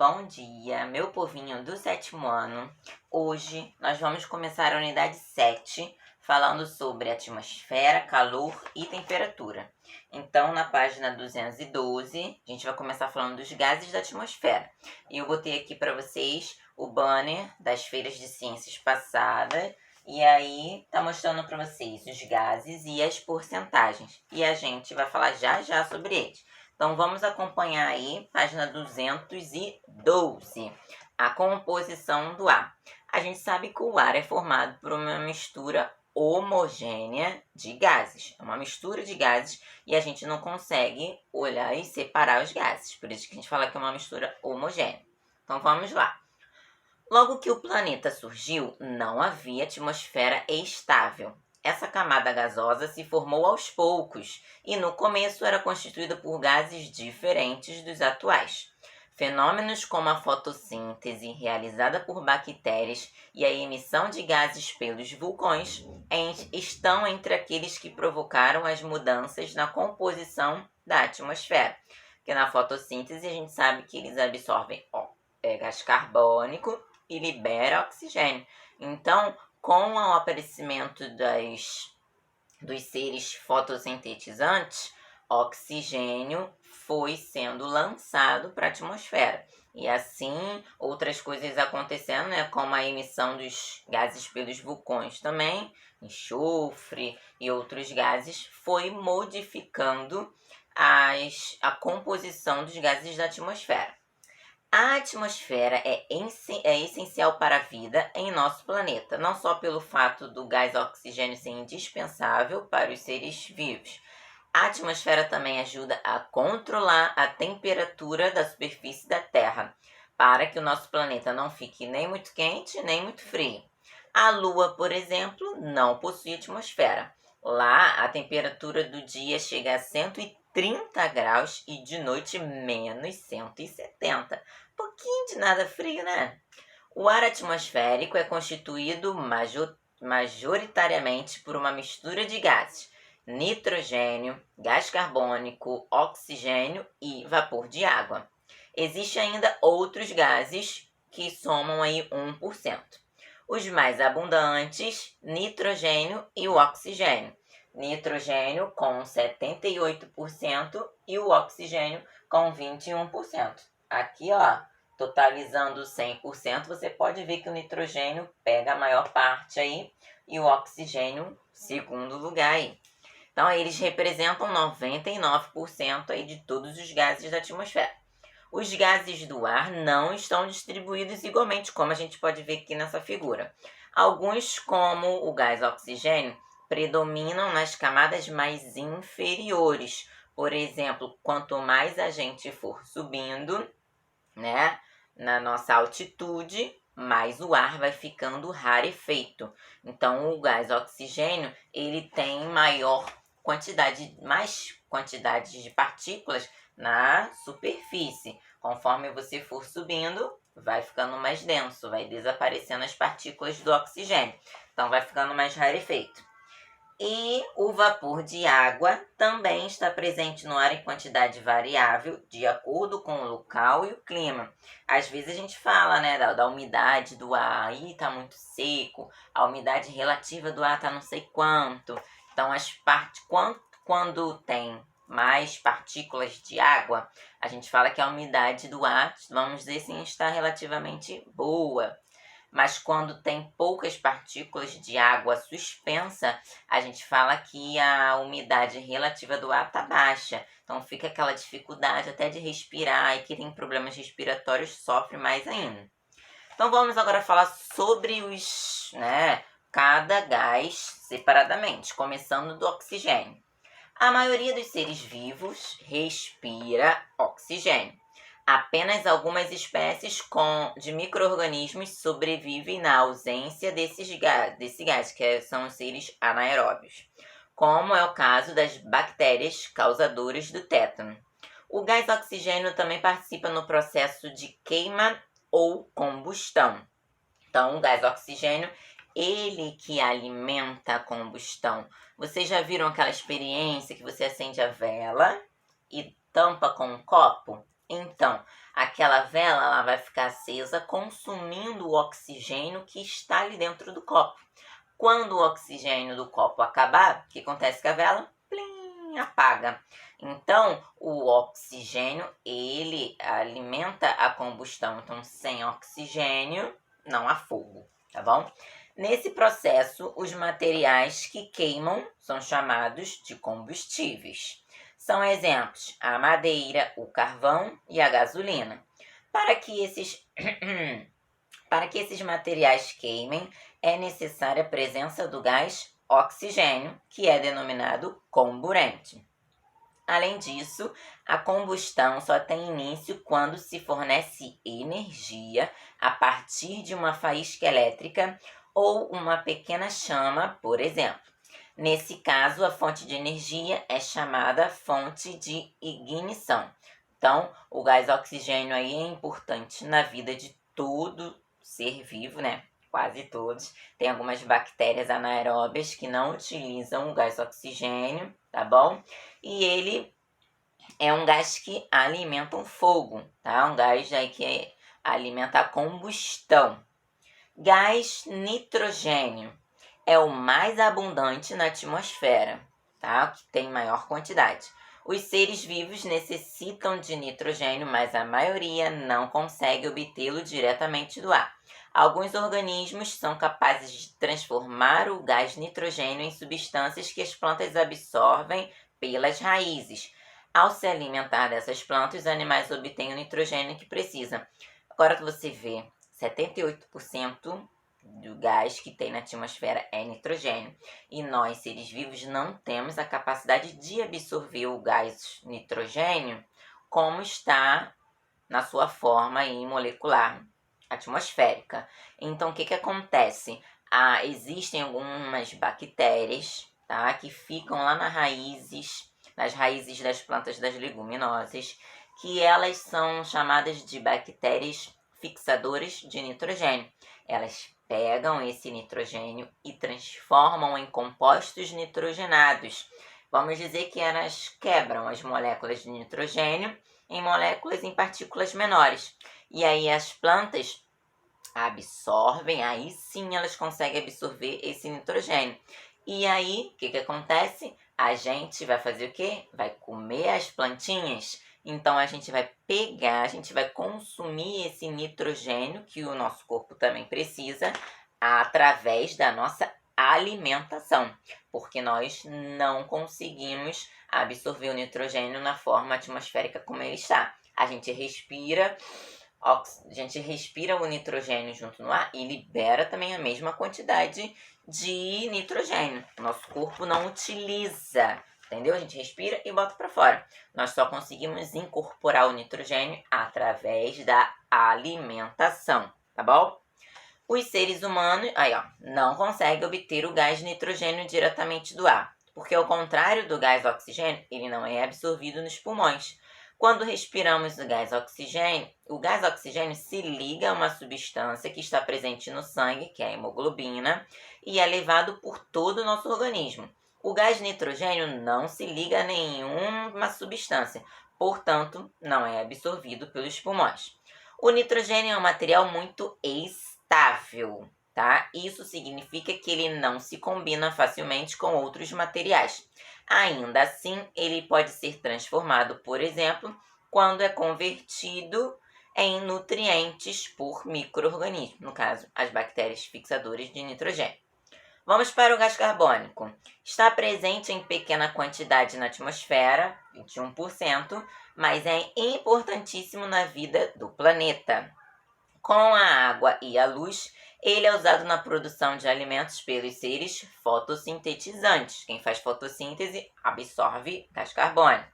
Bom dia, meu povinho do 7º ano. Hoje nós vamos começar a unidade 7, falando sobre atmosfera, calor e temperatura. Então, na página 212, a gente vai começar falando dos gases da atmosfera. E eu botei aqui para vocês o banner das feiras de ciências passadas. E aí, tá mostrando para vocês os gases e as porcentagens. E a gente vai falar já sobre eles. Então, vamos acompanhar aí, página 212, a composição do ar. A gente sabe que o ar é formado por uma mistura homogênea de gases. É uma mistura de gases e a gente não consegue olhar e separar os gases. Por isso que a gente fala que é uma mistura homogênea. Então, vamos lá. Logo que o planeta surgiu, não havia atmosfera estável. Essa camada gasosa se formou aos poucos e no começo era constituída por gases diferentes dos atuais. Fenômenos como a fotossíntese realizada por bactérias e a emissão de gases pelos vulcões estão entre aqueles que provocaram as mudanças na composição da atmosfera. Porque na fotossíntese a gente sabe que eles absorvem gás carbônico e libera oxigênio. Então, com o aparecimento dos seres fotossintetizantes, oxigênio foi sendo lançado para a atmosfera. E assim, outras coisas acontecendo, né, como a emissão dos gases pelos vulcões também, enxofre e outros gases, foi modificando a composição dos gases da atmosfera. A atmosfera é essencial para a vida em nosso planeta, não só pelo fato do gás oxigênio ser indispensável para os seres vivos. A atmosfera também ajuda a controlar a temperatura da superfície da Terra, para que o nosso planeta não fique nem muito quente nem muito frio. A Lua, por exemplo, não possui atmosfera. Lá, a temperatura do dia chega a 130 graus e de noite menos 170. Pouquinho de nada frio, né? O ar atmosférico é constituído majoritariamente por uma mistura de gases: nitrogênio, gás carbônico, oxigênio e vapor de água. Existem ainda outros gases que somam aí 1%. Os mais abundantes, nitrogênio e o oxigênio. Nitrogênio com 78% e o oxigênio com 21%. Aqui, totalizando 100%, você pode ver que o nitrogênio pega a maior parte aí e o oxigênio, segundo lugar aí. Então, eles representam 99% aí de todos os gases da atmosfera. Os gases do ar não estão distribuídos igualmente, como a gente pode ver aqui nessa figura. Alguns, como o gás oxigênio, predominam nas camadas mais inferiores. Por exemplo, quanto mais a gente for subindo, né, na nossa altitude, mais o ar vai ficando rarefeito. Então, o gás oxigênio, ele tem mais quantidade de partículas na superfície. Conforme você for subindo, vai ficando mais denso, vai desaparecendo as partículas do oxigênio. Então, vai ficando mais rarefeito. E o vapor de água também está presente no ar em quantidade variável, de acordo com o local e o clima. Às vezes a gente fala, né, da umidade do ar, aí tá muito seco, a umidade relativa do ar tá não sei quanto. Então, quando tem mais partículas de água, a gente fala que a umidade do ar, vamos dizer assim, está relativamente boa. Mas quando tem poucas partículas de água suspensa, a gente fala que a umidade relativa do ar está baixa. Então fica aquela dificuldade até de respirar, e quem tem problemas respiratórios sofre mais ainda. Então vamos agora falar sobre cada gás separadamente, começando do oxigênio. A maioria dos seres vivos respira oxigênio. Apenas algumas espécies de micro-organismos sobrevivem na ausência desse gás, que são os seres anaeróbios, como é o caso das bactérias causadoras do tétano. O gás oxigênio também participa no processo de queima ou combustão. Então, o gás oxigênio, ele que alimenta a combustão. Vocês já viram aquela experiência que você acende a vela e tampa com um copo? Então, aquela vela ela vai ficar acesa consumindo o oxigênio que está ali dentro do copo. Quando o oxigênio do copo acabar, o que acontece com a vela? Plim, apaga. Então, o oxigênio, ele alimenta a combustão. Então, sem oxigênio, não há fogo, tá bom? Nesse processo, os materiais que queimam são chamados de combustíveis. São exemplos a madeira, o carvão e a gasolina. Para que esses materiais queimem, é necessária a presença do gás oxigênio, que é denominado comburente. Além disso, a combustão só tem início quando se fornece energia a partir de uma faísca elétrica ou uma pequena chama, por exemplo. Nesse caso, a fonte de energia é chamada fonte de ignição. Então, o gás oxigênio aí é importante na vida de todo ser vivo, né? Quase todos. Tem algumas bactérias anaeróbias que não utilizam o gás oxigênio, tá bom? E ele é um gás que alimenta um fogo, tá? Um gás aí que alimenta a combustão. Gás nitrogênio é o mais abundante na atmosfera, tá? O que tem maior quantidade. Os seres vivos necessitam de nitrogênio, mas a maioria não consegue obtê-lo diretamente do ar. Alguns organismos são capazes de transformar o gás nitrogênio em substâncias que as plantas absorvem pelas raízes. Ao se alimentar dessas plantas, os animais obtêm o nitrogênio que precisam. Agora que você vê, 78% do gás que tem na atmosfera é nitrogênio. E nós, seres vivos, não temos a capacidade de absorver o gás nitrogênio como está na sua forma aí molecular atmosférica. Então, o que acontece? Existem algumas bactérias, tá, que ficam lá nas raízes das plantas das leguminosas, que elas são chamadas de bactérias fixadoras de nitrogênio. Elas pegam esse nitrogênio e transformam em compostos nitrogenados. Vamos dizer que elas quebram as moléculas de nitrogênio em moléculas em partículas menores. E aí as plantas absorvem, aí sim elas conseguem absorver esse nitrogênio. E aí, o que acontece? A gente vai fazer o quê? Vai comer as plantinhas. Então, a gente vai pegar, a gente vai consumir esse nitrogênio que o nosso corpo também precisa através da nossa alimentação, porque nós não conseguimos absorver o nitrogênio na forma atmosférica como ele está. A gente respira o nitrogênio junto no ar e libera também a mesma quantidade de nitrogênio. O nosso corpo não utiliza, entendeu? A gente respira e bota para fora. Nós só conseguimos incorporar o nitrogênio através da alimentação, tá bom? Os seres humanos, não conseguem obter o gás nitrogênio diretamente do ar, porque ao contrário do gás oxigênio, ele não é absorvido nos pulmões. Quando respiramos o gás oxigênio se liga a uma substância que está presente no sangue, que é a hemoglobina, e é levado por todo o nosso organismo. O gás nitrogênio não se liga a nenhuma substância, portanto, não é absorvido pelos pulmões. O nitrogênio é um material muito estável, tá? Isso significa que ele não se combina facilmente com outros materiais. Ainda assim, ele pode ser transformado, por exemplo, quando é convertido em nutrientes por micro-organismos, no caso, as bactérias fixadoras de nitrogênio. Vamos para o gás carbônico. Está presente em pequena quantidade na atmosfera, 21%, mas é importantíssimo na vida do planeta. Com a água e a luz, ele é usado na produção de alimentos pelos seres fotossintetizantes. Quem faz fotossíntese absorve gás carbônico.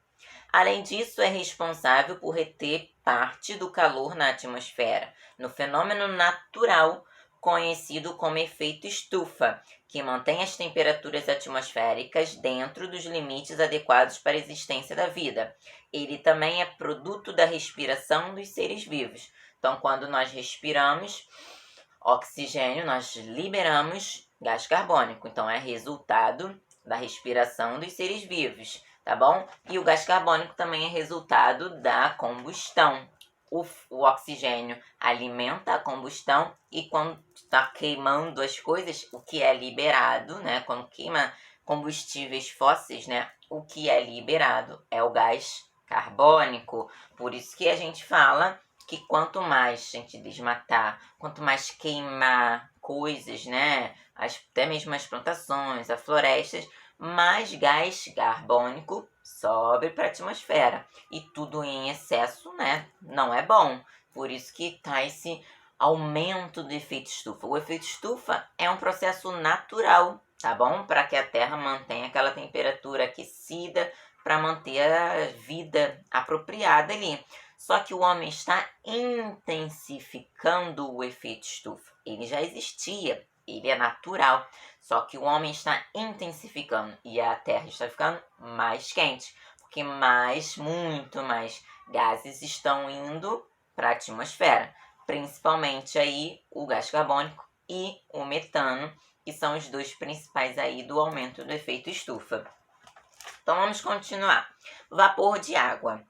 Além disso, é responsável por reter parte do calor na atmosfera, no fenômeno natural conhecido como efeito estufa, que mantém as temperaturas atmosféricas dentro dos limites adequados para a existência da vida. Ele também é produto da respiração dos seres vivos. Então, quando nós respiramos oxigênio, nós liberamos gás carbônico. Então, é resultado da respiração dos seres vivos. tá bom? E o gás carbônico também é resultado da combustão. O oxigênio alimenta a combustão e quando está queimando as coisas, o que é liberado, né? Quando queima combustíveis fósseis, né? O que é liberado é o gás carbônico. Por isso que a gente fala que quanto mais a gente desmatar, quanto mais queimar coisas, né? Até mesmo as plantações, as florestas, mais gás carbônico sobe para a atmosfera. E tudo em excesso, né, não é bom. Por isso que tá esse aumento do efeito estufa. O efeito estufa é um processo natural, tá bom? Para que a Terra mantenha aquela temperatura aquecida, para manter a vida apropriada ali. Só que o homem está intensificando o efeito estufa. Ele já existia, ele é natural. Só que o homem está intensificando e a Terra está ficando mais quente, porque muito mais gases estão indo para a atmosfera, principalmente aí o gás carbônico e o metano, que são os dois principais aí do aumento do efeito estufa. Então vamos continuar. Vapor de água.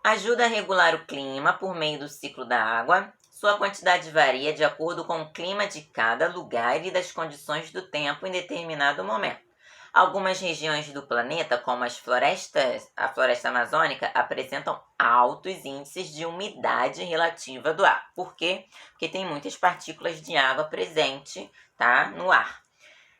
Ajuda a regular o clima por meio do ciclo da água. Sua quantidade varia de acordo com o clima de cada lugar e das condições do tempo em determinado momento. Algumas regiões do planeta, como a floresta amazônica, apresentam altos índices de umidade relativa do ar. Por quê? Porque tem muitas partículas de água presente, tá, no ar.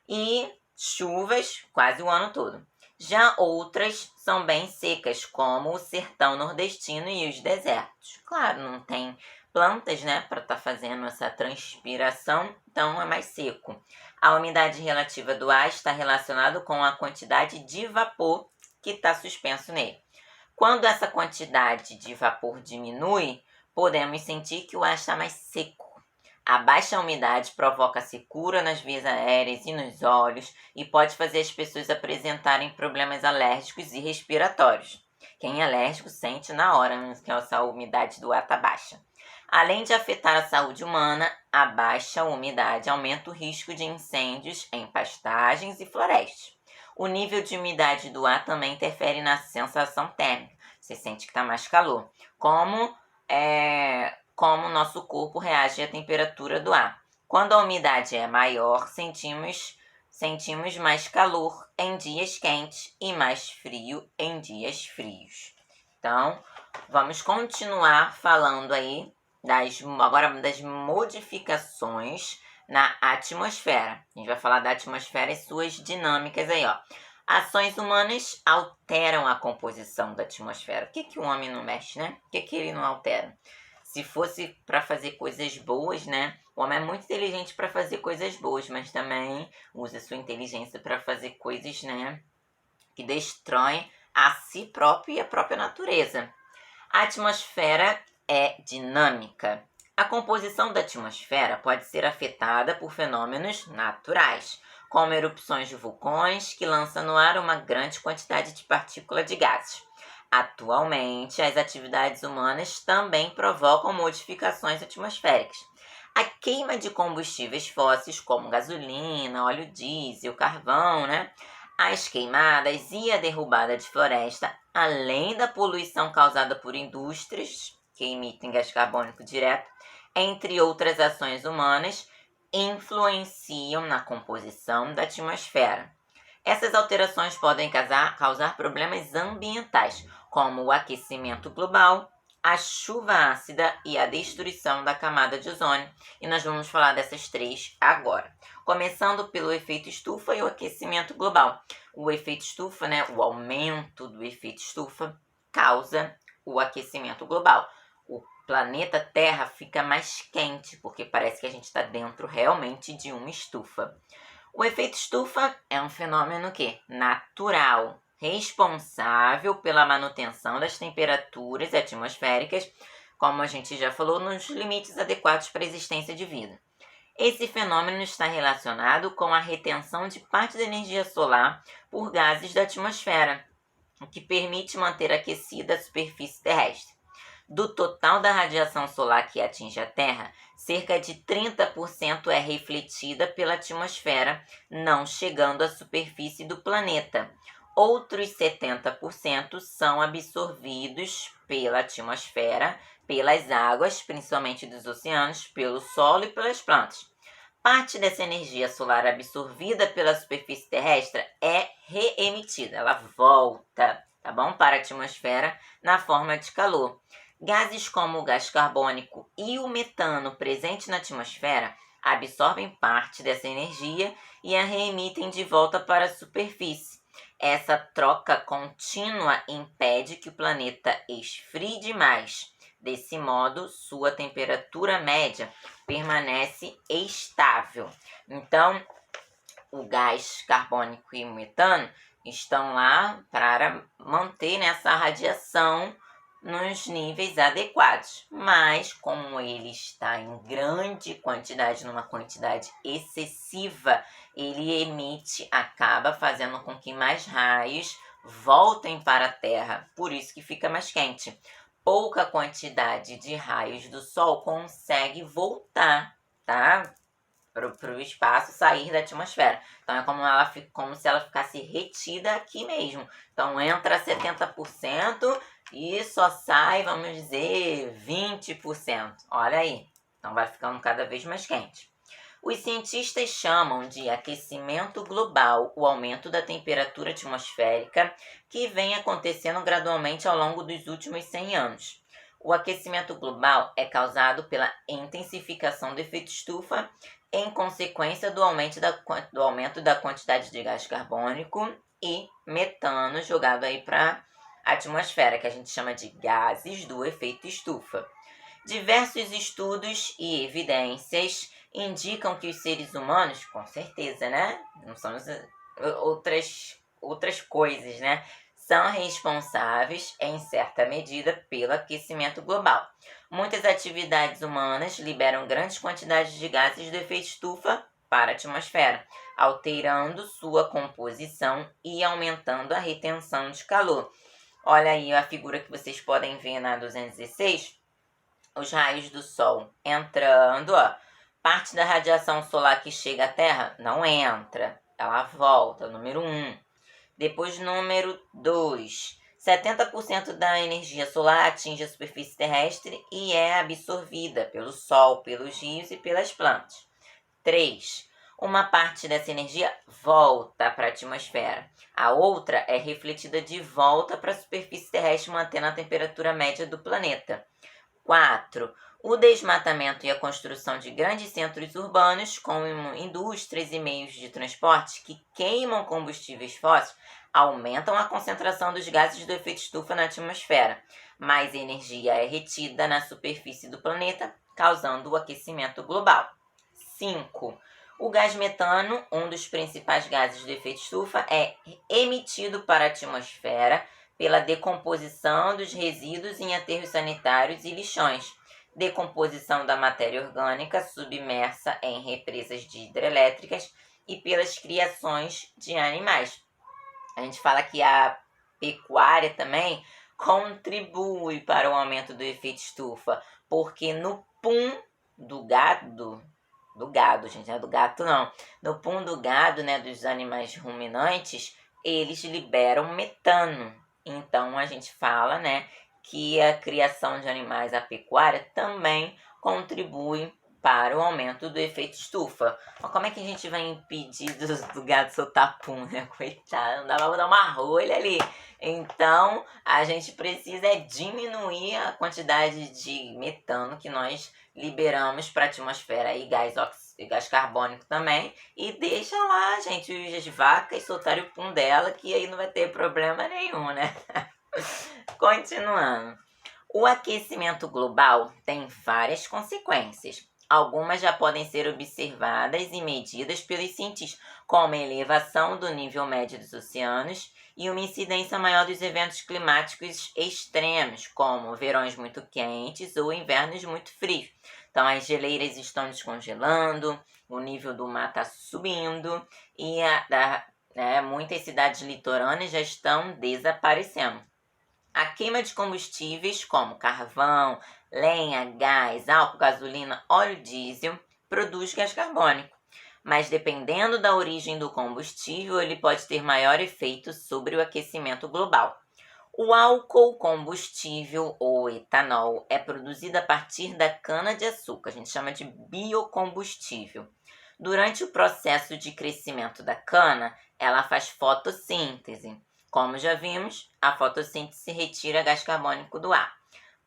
E chuvas quase o ano todo. Já outras são bem secas, como o sertão nordestino e os desertos. Claro, não tem plantas, né, para estar fazendo essa transpiração, então é mais seco. A umidade relativa do ar está relacionada com a quantidade de vapor que está suspenso nele. Quando essa quantidade de vapor diminui, podemos sentir que o ar está mais seco. A baixa umidade provoca secura nas vias aéreas e nos olhos e pode fazer as pessoas apresentarem problemas alérgicos e respiratórios. Quem é alérgico sente na hora que essa umidade do ar está baixa. Além de afetar a saúde humana, a baixa umidade aumenta o risco de incêndios em pastagens e florestas. O nível de umidade do ar também interfere na sensação térmica. Você sente que está mais calor. Como o nosso corpo reage à temperatura do ar. Quando a umidade é maior, sentimos mais calor em dias quentes e mais frio em dias frios. Então, vamos continuar falando aí agora das modificações na atmosfera. A gente vai falar da atmosfera e suas dinâmicas aí, ó. Ações humanas alteram a composição da atmosfera. O que o homem não mexe, né? O que ele não altera? Se fosse para fazer coisas boas, né? O homem é muito inteligente para fazer coisas boas, mas também usa sua inteligência para fazer coisas, né, que destroem a si próprio e a própria natureza. A atmosfera é dinâmica. A composição da atmosfera pode ser afetada por fenômenos naturais, como erupções de vulcões que lançam no ar uma grande quantidade de partículas de gases. Atualmente, as atividades humanas também provocam modificações atmosféricas. A queima de combustíveis fósseis, como gasolina, óleo diesel, carvão, né? As queimadas e a derrubada de floresta, além da poluição causada por indústrias que emitem gás carbônico direto, entre outras ações humanas, influenciam na composição da atmosfera. Essas alterações podem causar problemas ambientais, como o aquecimento global, a chuva ácida e a destruição da camada de ozônio. E nós vamos falar dessas três agora. Começando pelo efeito estufa e o aquecimento global. O efeito estufa, né, o aumento do efeito estufa, causa o aquecimento global. O planeta Terra fica mais quente, porque parece que a gente está dentro realmente de uma estufa. O efeito estufa é um fenômeno natural, responsável pela manutenção das temperaturas atmosféricas, como a gente já falou, nos limites adequados para a existência de vida. Esse fenômeno está relacionado com a retenção de parte da energia solar por gases da atmosfera, o que permite manter aquecida a superfície terrestre. Do total da radiação solar que atinge a Terra, cerca de 30% é refletida pela atmosfera, não chegando à superfície do planeta. Outros 70% são absorvidos pela atmosfera, pelas águas, principalmente dos oceanos, pelo solo e pelas plantas. Parte dessa energia solar absorvida pela superfície terrestre é reemitida, ela volta, tá bom? Para a atmosfera na forma de calor. Gases como o gás carbônico e o metano presentes na atmosfera absorvem parte dessa energia e a reemitem de volta para a superfície. Essa troca contínua impede que o planeta esfrie demais. Desse modo, sua temperatura média permanece estável. Então, o gás carbônico e o metano estão lá para manter essa radiação nos níveis adequados. Mas, como ele está em grande quantidade, numa quantidade excessiva, ele acaba fazendo com que mais raios voltem para a Terra. Por isso que fica mais quente. Pouca quantidade de raios do Sol consegue voltar, tá? Para o espaço, sair da atmosfera. Então, é como se ela ficasse retida aqui mesmo. Então, entra 70% e só sai, vamos dizer, 20%. Olha aí. Então, vai ficando cada vez mais quente. Os cientistas chamam de aquecimento global o aumento da temperatura atmosférica que vem acontecendo gradualmente ao longo dos últimos 100 anos. O aquecimento global é causado pela intensificação do efeito estufa em consequência do aumento da quantidade de gás carbônico e metano jogado aí para a atmosfera, que a gente chama de gases do efeito estufa. Diversos estudos e evidências indicam que os seres humanos, com certeza, né? Não são outras coisas, né? São responsáveis, em certa medida, pelo aquecimento global. Muitas atividades humanas liberam grandes quantidades de gases do efeito estufa para a atmosfera, alterando sua composição e aumentando a retenção de calor. Olha aí a figura que vocês podem ver na 216. Os raios do Sol entrando, ó. Parte da radiação solar que chega à Terra não entra, ela volta, número 1. Depois, número 2. 70% da energia solar atinge a superfície terrestre e é absorvida pelo Sol, pelos rios e pelas plantas. 3. Uma parte dessa energia volta para a atmosfera. A outra é refletida de volta para a superfície terrestre, mantendo a temperatura média do planeta. 4. O desmatamento e a construção de grandes centros urbanos, com indústrias e meios de transporte que queimam combustíveis fósseis, aumentam a concentração dos gases do efeito estufa na atmosfera. Mais energia é retida na superfície do planeta, causando o aquecimento global. 5. O gás metano, um dos principais gases do efeito estufa, é emitido para a atmosfera pela decomposição dos resíduos em aterros sanitários e lixões, decomposição da matéria orgânica submersa em represas hidrelétricas e pelas criações de animais. A gente fala que a pecuária também contribui para o aumento do efeito estufa, porque no pum do gado, gente, não é do gato não, no pum do gado, né, dos animais ruminantes, eles liberam metano. Então, a gente fala, né, que a criação de animais, a pecuária, também contribui para o aumento do efeito estufa. Mas como é que a gente vai impedir do gado soltar pum, né? Coitado, não dá pra dar uma rolha ali. Então, a gente precisa diminuir a quantidade de metano que nós liberamos para a atmosfera e gás carbônico também. E deixa lá, gente, as vacas soltarem o pum dela, que aí não vai ter problema nenhum, né? Continuando. O aquecimento global tem várias consequências. Algumas já podem ser observadas e medidas pelos cientistas, como a elevação do nível médio dos oceanos e uma incidência maior dos eventos climáticos extremos, como verões muito quentes ou invernos muito frios. Então, as geleiras estão descongelando, o nível do mar está subindo e muitas cidades litorâneas já estão desaparecendo. A queima de combustíveis como carvão, lenha, gás, álcool, gasolina, óleo diesel produz gás carbônico. mas dependendo da origem do combustível, ele pode ter maior efeito sobre o aquecimento global. O álcool combustível ou etanol é produzido a partir da cana-de-açúcar, a gente chama de biocombustível. Durante o processo de crescimento da cana, ela faz fotossíntese. Como já vimos, a fotossíntese retira gás carbônico do ar.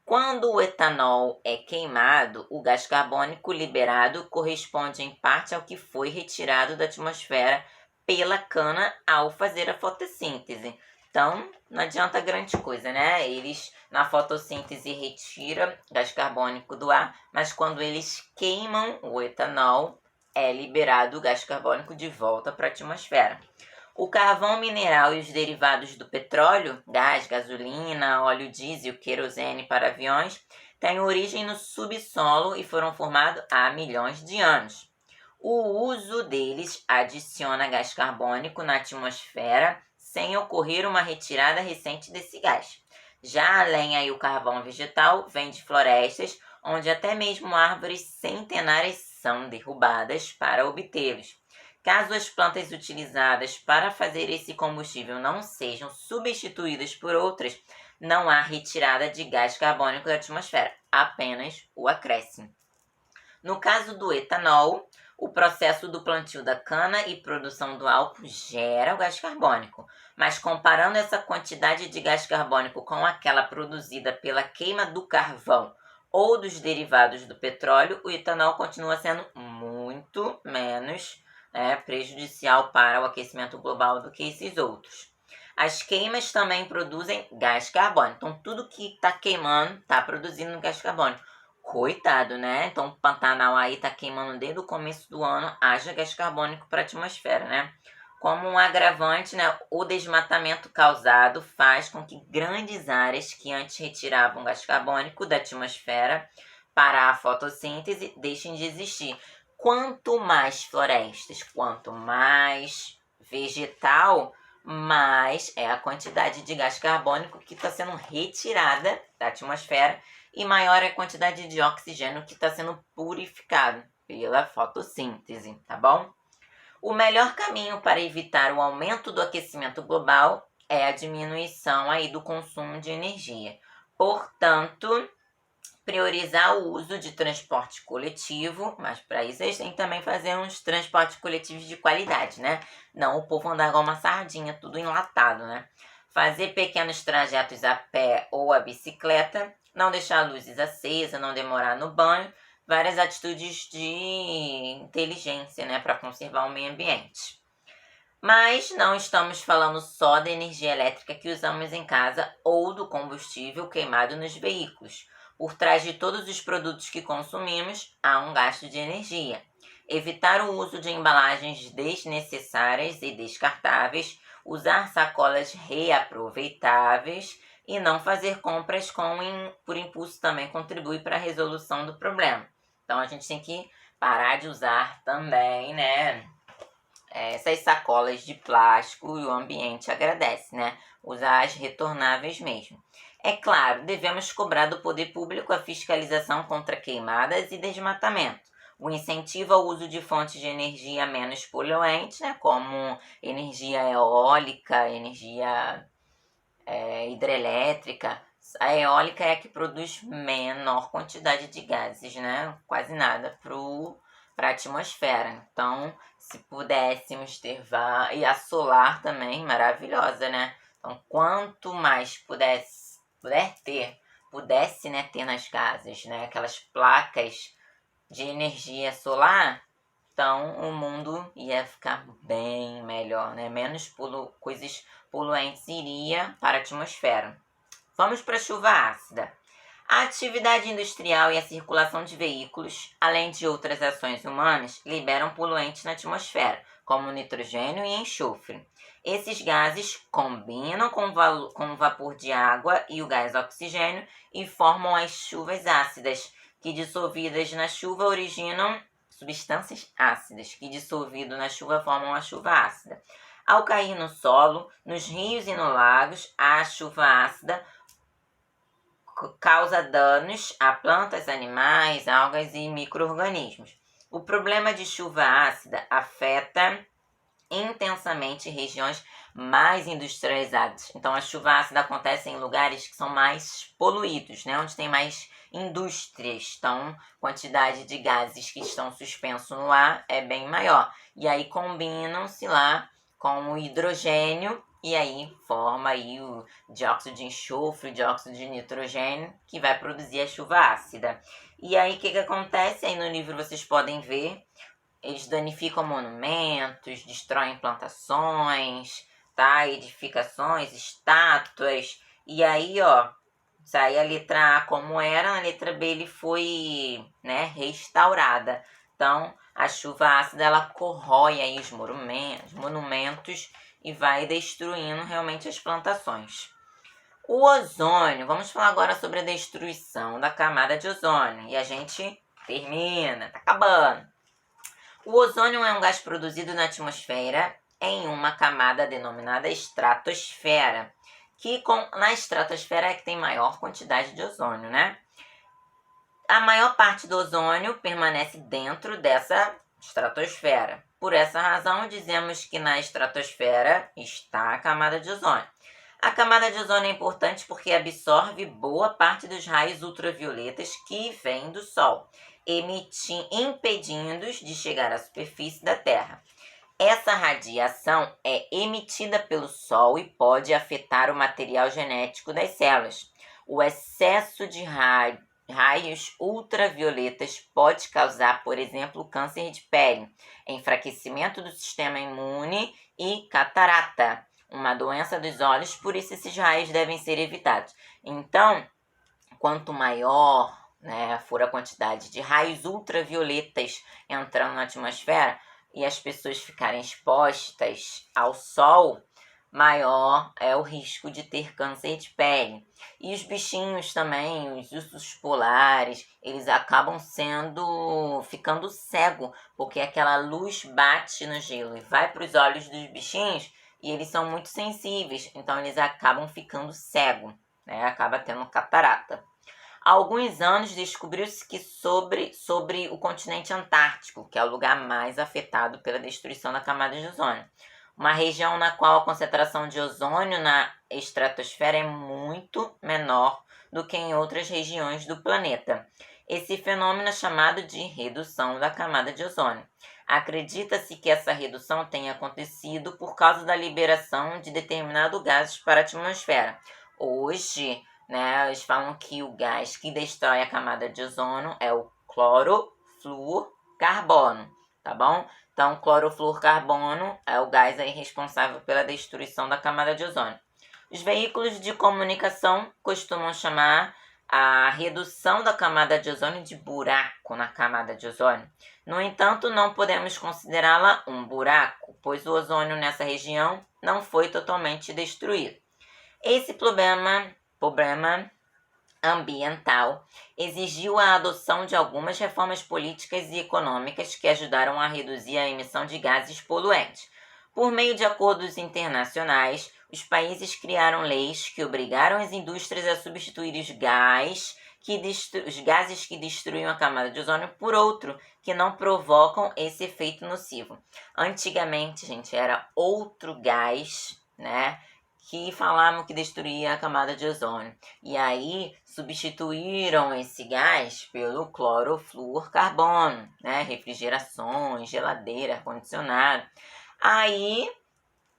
Quando o etanol é queimado, o gás carbônico liberado corresponde em parte ao que foi retirado da atmosfera pela cana ao fazer a fotossíntese. Então, não adianta grande coisa, né? Eles, na fotossíntese, retiram gás carbônico do ar, mas quando eles queimam o etanol, é liberado o gás carbônico de volta para a atmosfera. O carvão mineral e os derivados do petróleo, gás, gasolina, óleo diesel, querosene para aviões, têm origem no subsolo e foram formados há milhões de anos. O uso deles adiciona gás carbônico na atmosfera sem ocorrer uma retirada recente desse gás. Já a lenha e o carvão vegetal vêm de florestas, onde até mesmo árvores centenárias são derrubadas para obtê-los. Caso as plantas utilizadas para fazer esse combustível não sejam substituídas por outras, não há retirada de gás carbônico da atmosfera, apenas o acréscimo. No caso do etanol, o processo do plantio da cana e produção do álcool gera o gás carbônico, mas comparando essa quantidade de gás carbônico com aquela produzida pela queima do carvão ou dos derivados do petróleo, o etanol continua sendo muito menos prejudicial para o aquecimento global do que esses outros. As queimas também produzem gás carbônico. Então, tudo que está queimando está produzindo gás carbônico. Coitado, né? Então, o Pantanal aí está queimando desde o começo do ano, haja gás carbônico para a atmosfera, né? Como um agravante, né, o desmatamento causado faz com que grandes áreas que antes retiravam gás carbônico da atmosfera para a fotossíntese deixem de existir. Quanto mais florestas, quanto mais vegetal, mais é a quantidade de gás carbônico que está sendo retirada da atmosfera e maior é a quantidade de oxigênio que está sendo purificado pela fotossíntese, tá bom? O melhor caminho para evitar o aumento do aquecimento global é a diminuição aí do consumo de energia. Portanto, priorizar o uso de transporte coletivo, mas para isso eles têm que também fazer uns transportes coletivos de qualidade, né? Não o povo andar igual uma sardinha, tudo enlatado, né? Fazer pequenos trajetos a pé ou a bicicleta, não deixar luzes acesas, não demorar no banho, várias atitudes de inteligência, né, para conservar o meio ambiente. Mas não estamos falando só da energia elétrica que usamos em casa ou do combustível queimado nos veículos. Por trás de todos os produtos que consumimos, há um gasto de energia. Evitar o uso de embalagens desnecessárias e descartáveis, usar sacolas reaproveitáveis e não fazer compras por impulso também contribui para a resolução do problema. Então, a gente tem que parar de usar também, né, essas sacolas de plástico e o ambiente agradece, né? Usar as retornáveis mesmo. É claro, devemos cobrar do poder público a fiscalização contra queimadas e desmatamento. O incentivo ao uso de fontes de energia menos poluentes, né, como energia eólica, energia hidrelétrica. A eólica é a que produz menor quantidade de gases, né? Quase nada para a atmosfera. Então, se pudéssemos ter e a solar também, maravilhosa, né? Então, quanto mais pudesse, né, ter nas casas, né, aquelas placas de energia solar, então o mundo ia ficar bem melhor, né? Menos coisas poluentes iria para a atmosfera. Vamos para a chuva ácida. A atividade industrial e a circulação de veículos, além de outras ações humanas, liberam poluentes na atmosfera, como nitrogênio e enxofre. Esses gases combinam com o vapor de água e o gás oxigênio e formam as chuvas ácidas, que dissolvidas na chuva originam substâncias ácidas, que dissolvido na chuva formam a chuva ácida. Ao cair no solo, nos rios e nos lagos, a chuva ácida causa danos a plantas, animais, algas e micro-organismos. O problema de chuva ácida afeta intensamente regiões mais industrializadas. Então, a chuva ácida acontece em lugares que são mais poluídos, né? Onde tem mais indústrias. Então, a quantidade de gases que estão suspensos no ar é bem maior. E aí, combinam-se lá com o hidrogênio e aí forma aí o dióxido de enxofre, o dióxido de nitrogênio, que vai produzir a chuva ácida. E aí, o que acontece? Aí no livro vocês podem ver, eles danificam monumentos, destroem plantações, tá? Edificações, estátuas. E aí, ó, sai a letra A como era, a letra B ele foi, né, restaurada. Então, a chuva ácida, ela corrói aí os monumentos e vai destruindo realmente as plantações. O ozônio, vamos falar agora sobre a destruição da camada de ozônio. E a gente termina, tá acabando. O ozônio é um gás produzido na atmosfera em uma camada denominada estratosfera, que na estratosfera é que tem maior quantidade de ozônio, né? A maior parte do ozônio permanece dentro dessa estratosfera. Por essa razão, dizemos que na estratosfera está a camada de ozônio. A camada de ozônio é importante porque absorve boa parte dos raios ultravioletas que vêm do Sol, impedindo-os de chegar à superfície da Terra. Essa radiação é emitida pelo Sol e pode afetar o material genético das células. O excesso de raios ultravioletas pode causar, por exemplo, câncer de pele, enfraquecimento do sistema imune e catarata, uma doença dos olhos, por isso esses raios devem ser evitados. Então, quanto maior, né, for a quantidade de raios ultravioletas entrando na atmosfera e as pessoas ficarem expostas ao sol, maior é o risco de ter câncer de pele. E os bichinhos também, os ursos polares, eles acabam ficando cego, porque aquela luz bate no gelo e vai para os olhos dos bichinhos e eles são muito sensíveis, então eles acabam ficando cegos, né? Acaba tendo catarata. Há alguns anos descobriu-se que sobre o continente antártico, que é o lugar mais afetado pela destruição da camada de ozônio, uma região na qual a concentração de ozônio na estratosfera é muito menor do que em outras regiões do planeta. Esse fenômeno é chamado de redução da camada de ozônio. Acredita-se que essa redução tenha acontecido por causa da liberação de determinados gases para a atmosfera. Hoje, né, eles falam que o gás que destrói a camada de ozônio é o clorofluorcarbono, tá bom? Então, clorofluorcarbono é o gás aí responsável pela destruição da camada de ozônio. Os veículos de comunicação costumam chamar a redução da camada de ozônio de buraco na camada de ozônio. No entanto, não podemos considerá-la um buraco, pois o ozônio nessa região não foi totalmente destruído. Esse problema ambiental exigiu a adoção de algumas reformas políticas e econômicas que ajudaram a reduzir a emissão de gases poluentes. Por meio de acordos internacionais, os países criaram leis que obrigaram as indústrias a substituir os gases que destruem a camada de ozônio por outro que não provocam esse efeito nocivo. Antigamente, gente, era outro gás, né, que falavam que destruía a camada de ozônio. E aí substituíram esse gás pelo clorofluorcarbono, né? Refrigerações, geladeira, ar-condicionado. Aí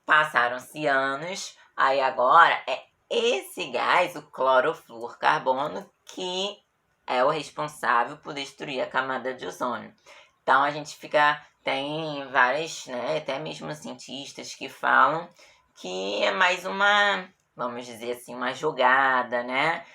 passaram-se anos, aí agora é esse gás, o clorofluorcarbono, que é o responsável por destruir a camada de ozônio. Então a gente tem vários, né, até mesmo cientistas que falam que é mais vamos dizer assim, uma jogada, né?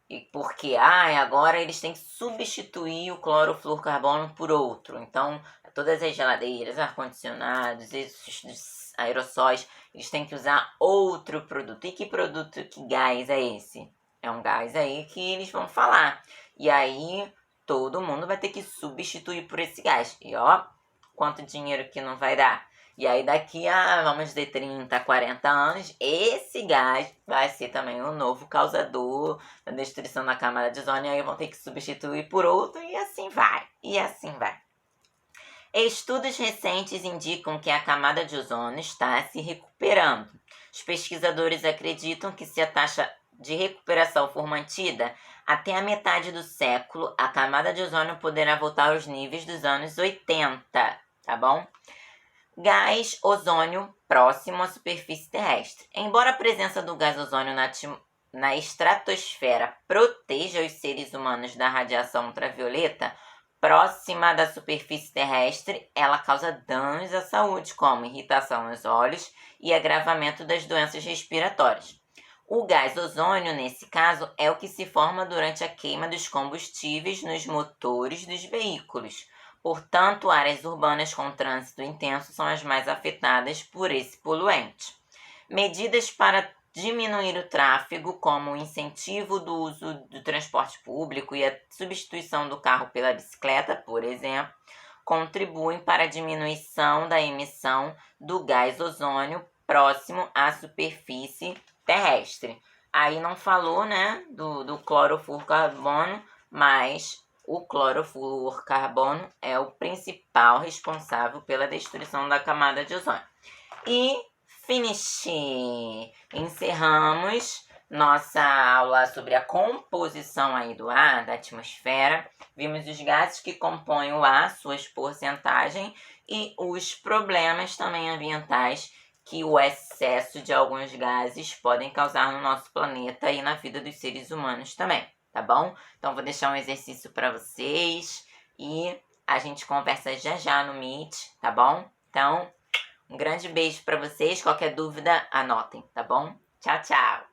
E porque agora eles têm que substituir o clorofluorcarbono por outro. Então, todas as geladeiras, ar-condicionados, esses aerossóis, eles têm que usar outro produto. E que produto, que gás é esse? É um gás aí que eles vão falar. E aí, todo mundo vai ter que substituir por esse gás. E ó, quanto dinheiro que não vai dar. E aí daqui a, vamos dizer, 30, 40 anos, esse gás vai ser também o novo causador da destruição da camada de ozônio. E aí vão ter que substituir por outro e assim vai. E assim vai. Estudos recentes indicam que a camada de ozônio está se recuperando. Os pesquisadores acreditam que se a taxa de recuperação for mantida, até a metade do século, a camada de ozônio poderá voltar aos níveis dos anos 80, tá bom? Gás ozônio próximo à superfície terrestre. Embora a presença do gás ozônio na estratosfera proteja os seres humanos da radiação ultravioleta próxima da superfície terrestre, ela causa danos à saúde, como irritação nos olhos e agravamento das doenças respiratórias. O gás ozônio, nesse caso, é o que se forma durante a queima dos combustíveis nos motores dos veículos. Portanto, áreas urbanas com trânsito intenso são as mais afetadas por esse poluente. Medidas para diminuir o tráfego, como o incentivo do uso do transporte público e a substituição do carro pela bicicleta, por exemplo, contribuem para a diminuição da emissão do gás ozônio próximo à superfície terrestre. Aí não falou, né, do clorofluorcarbono, mas o clorofluorcarbono é o principal responsável pela destruição da camada de ozônio. E finish! Encerramos nossa aula sobre a composição aí do ar, da atmosfera. Vimos os gases que compõem o ar, suas porcentagens e os problemas também ambientais que o excesso de alguns gases podem causar no nosso planeta e na vida dos seres humanos também, tá bom? Então, vou deixar um exercício para vocês e a gente conversa já já no Meet, tá bom? Então, um grande beijo para vocês. Qualquer dúvida, anotem, tá bom? Tchau, tchau!